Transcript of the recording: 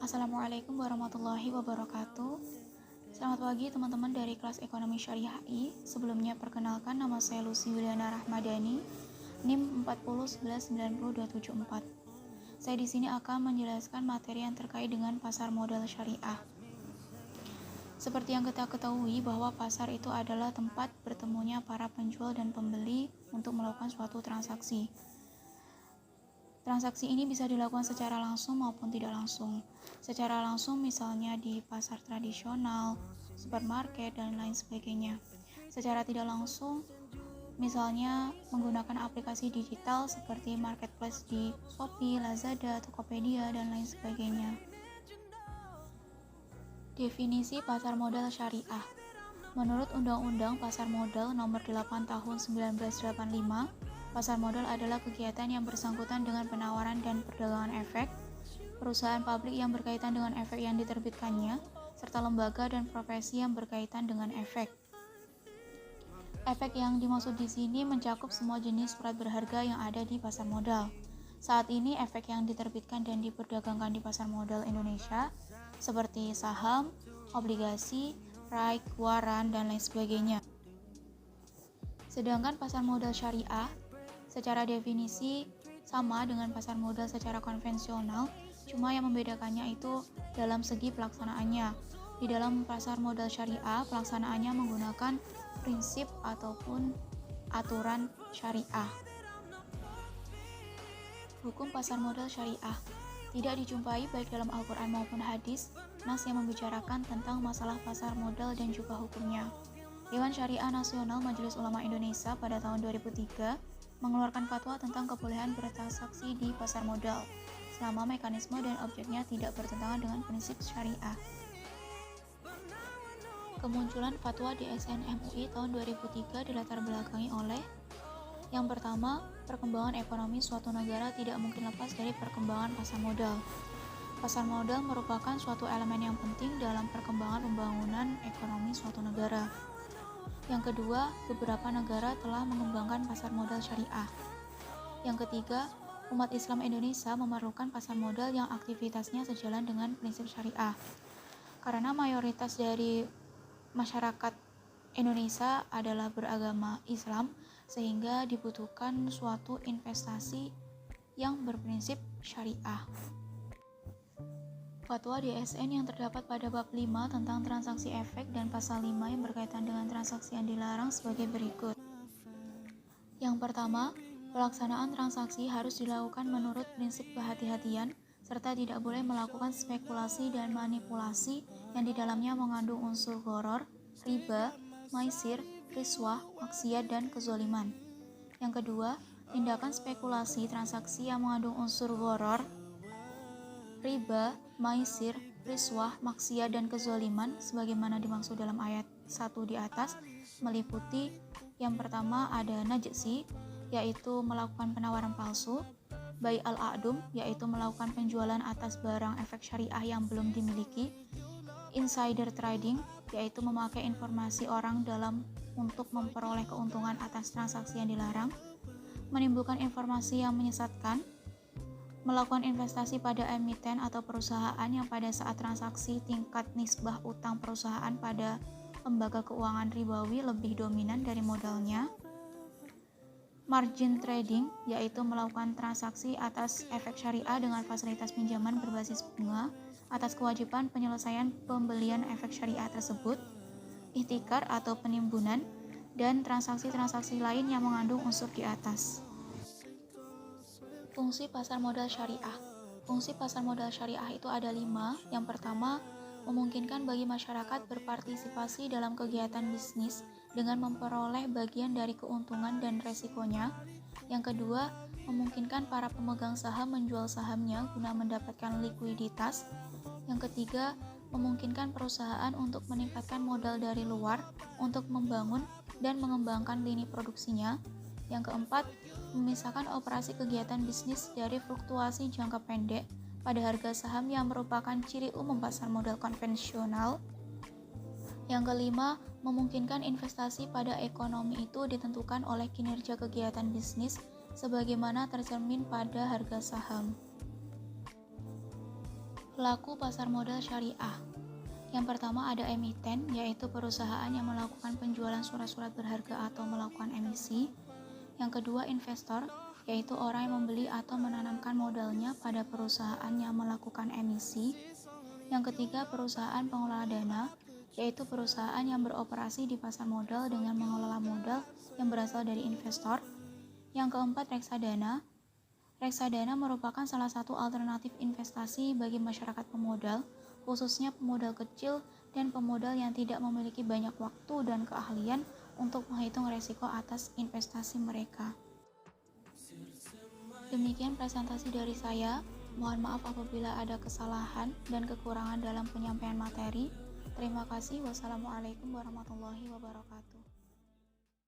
Assalamualaikum warahmatullahi wabarakatuh. Selamat pagi teman-teman dari kelas Ekonomi Syariah I. Sebelumnya perkenalkan, nama saya Lucy Yuliana Rahmadani, NIM 401190274. Saya di sini akan menjelaskan materi yang terkait dengan pasar modal syariah. Seperti yang kita ketahui bahwa pasar itu adalah tempat bertemunya para penjual dan pembeli untuk melakukan suatu transaksi. Transaksi ini bisa dilakukan secara langsung maupun tidak langsung. Secara langsung misalnya di pasar tradisional, supermarket, dan lain sebagainya. Secara tidak langsung misalnya menggunakan aplikasi digital seperti marketplace di Shopee, Lazada, Tokopedia, dan lain sebagainya. Definisi pasar modal syariah. Menurut Undang-Undang Pasar Modal Nomor 8 Tahun 1985, pasar modal adalah kegiatan yang bersangkutan dengan penawaran dan perdagangan efek, perusahaan publik yang berkaitan dengan efek yang diterbitkannya, serta lembaga dan profesi yang berkaitan dengan efek. Efek yang dimaksud di sini mencakup semua jenis surat berharga yang ada di pasar modal. Saat ini efek yang diterbitkan dan diperdagangkan di pasar modal Indonesia seperti saham, obligasi, RAIK, waran, dan lain sebagainya. Sedangkan pasar modal syariah secara definisi sama dengan pasar modal secara konvensional, cuma yang membedakannya itu dalam segi pelaksanaannya. Di dalam pasar modal syariah, pelaksanaannya menggunakan prinsip ataupun aturan syariah. Hukum pasar modal syariah tidak dijumpai baik dalam Al-Quran maupun hadis nas yang membicarakan tentang masalah pasar modal dan juga hukumnya. Dewan Syariah Nasional Majelis Ulama Indonesia pada tahun 2003 mengeluarkan fatwa tentang kebolehan bertransaksi di pasar modal selama mekanisme dan objeknya tidak bertentangan dengan prinsip syariah. Kemunculan fatwa DSN MUI tahun 2003 dilatar belakangi oleh: yang pertama, perkembangan ekonomi suatu negara tidak mungkin lepas dari perkembangan pasar modal. Pasar modal merupakan suatu elemen yang penting dalam perkembangan pembangunan ekonomi suatu negara. Yang kedua, beberapa negara telah mengembangkan pasar modal syariah. Yang ketiga, umat Islam Indonesia memerlukan pasar modal yang aktivitasnya sejalan dengan prinsip syariah. Karena mayoritas dari masyarakat Indonesia adalah beragama Islam, sehingga dibutuhkan suatu investasi yang berprinsip syariah. Fatwa DSN yang terdapat pada bab 5 tentang transaksi efek dan pasal 5 yang berkaitan dengan transaksi yang dilarang sebagai berikut. Yang pertama, pelaksanaan transaksi harus dilakukan menurut prinsip kehati-hatian, serta tidak boleh melakukan spekulasi dan manipulasi yang di dalamnya mengandung unsur gharar, riba, maisir, riswah, maksiat, dan kezaliman. Yang kedua, tindakan spekulasi transaksi yang mengandung unsur gharar, riba, maisir, riswah, maksiat, dan kezaliman sebagaimana dimaksud dalam ayat 1 di atas meliputi: yang pertama ada najsi, yaitu melakukan penawaran palsu; bai al-a'dum, yaitu melakukan penjualan atas barang efek syariah yang belum dimiliki; insider trading, yaitu memakai informasi orang dalam untuk memperoleh keuntungan atas transaksi yang dilarang; menimbulkan informasi yang menyesatkan; melakukan investasi pada emiten atau perusahaan yang pada saat transaksi tingkat nisbah utang perusahaan pada lembaga keuangan ribawi lebih dominan dari modalnya; margin trading, yaitu melakukan transaksi atas efek syariah dengan fasilitas pinjaman berbasis bunga atas kewajiban penyelesaian pembelian efek syariah tersebut; ihtikar atau penimbunan; dan transaksi-transaksi lain yang mengandung unsur di atas. Fungsi pasar modal syariah. Fungsi pasar modal syariah itu ada 5. Yang pertama, memungkinkan bagi masyarakat berpartisipasi dalam kegiatan bisnis dengan memperoleh bagian dari keuntungan dan resikonya. Yang kedua, memungkinkan para pemegang saham menjual sahamnya guna mendapatkan likuiditas. Yang ketiga, memungkinkan perusahaan untuk meningkatkan modal dari luar untuk membangun dan mengembangkan lini produksinya. Yang keempat, memisahkan operasi kegiatan bisnis dari fluktuasi jangka pendek pada harga saham yang merupakan ciri umum pasar modal konvensional. Yang kelima, memungkinkan investasi pada ekonomi itu ditentukan oleh kinerja kegiatan bisnis sebagaimana tercermin pada harga saham. Pelaku pasar modal syariah. Yang pertama ada emiten, yaitu perusahaan yang melakukan penjualan surat-surat berharga atau melakukan emisi. Yang kedua investor, yaitu orang yang membeli atau menanamkan modalnya pada perusahaan yang melakukan emisi. Yang ketiga perusahaan pengelola dana, yaitu perusahaan yang beroperasi di pasar modal dengan mengelola modal yang berasal dari investor. Yang keempat reksadana. Reksadana merupakan salah satu alternatif investasi bagi masyarakat pemodal, khususnya pemodal kecil dan pemodal yang tidak memiliki banyak waktu dan keahlian untuk menghitung risiko atas investasi mereka. Demikian presentasi dari saya. Mohon maaf apabila ada kesalahan dan kekurangan dalam penyampaian materi. Terima kasih. Wassalamualaikum warahmatullahi wabarakatuh.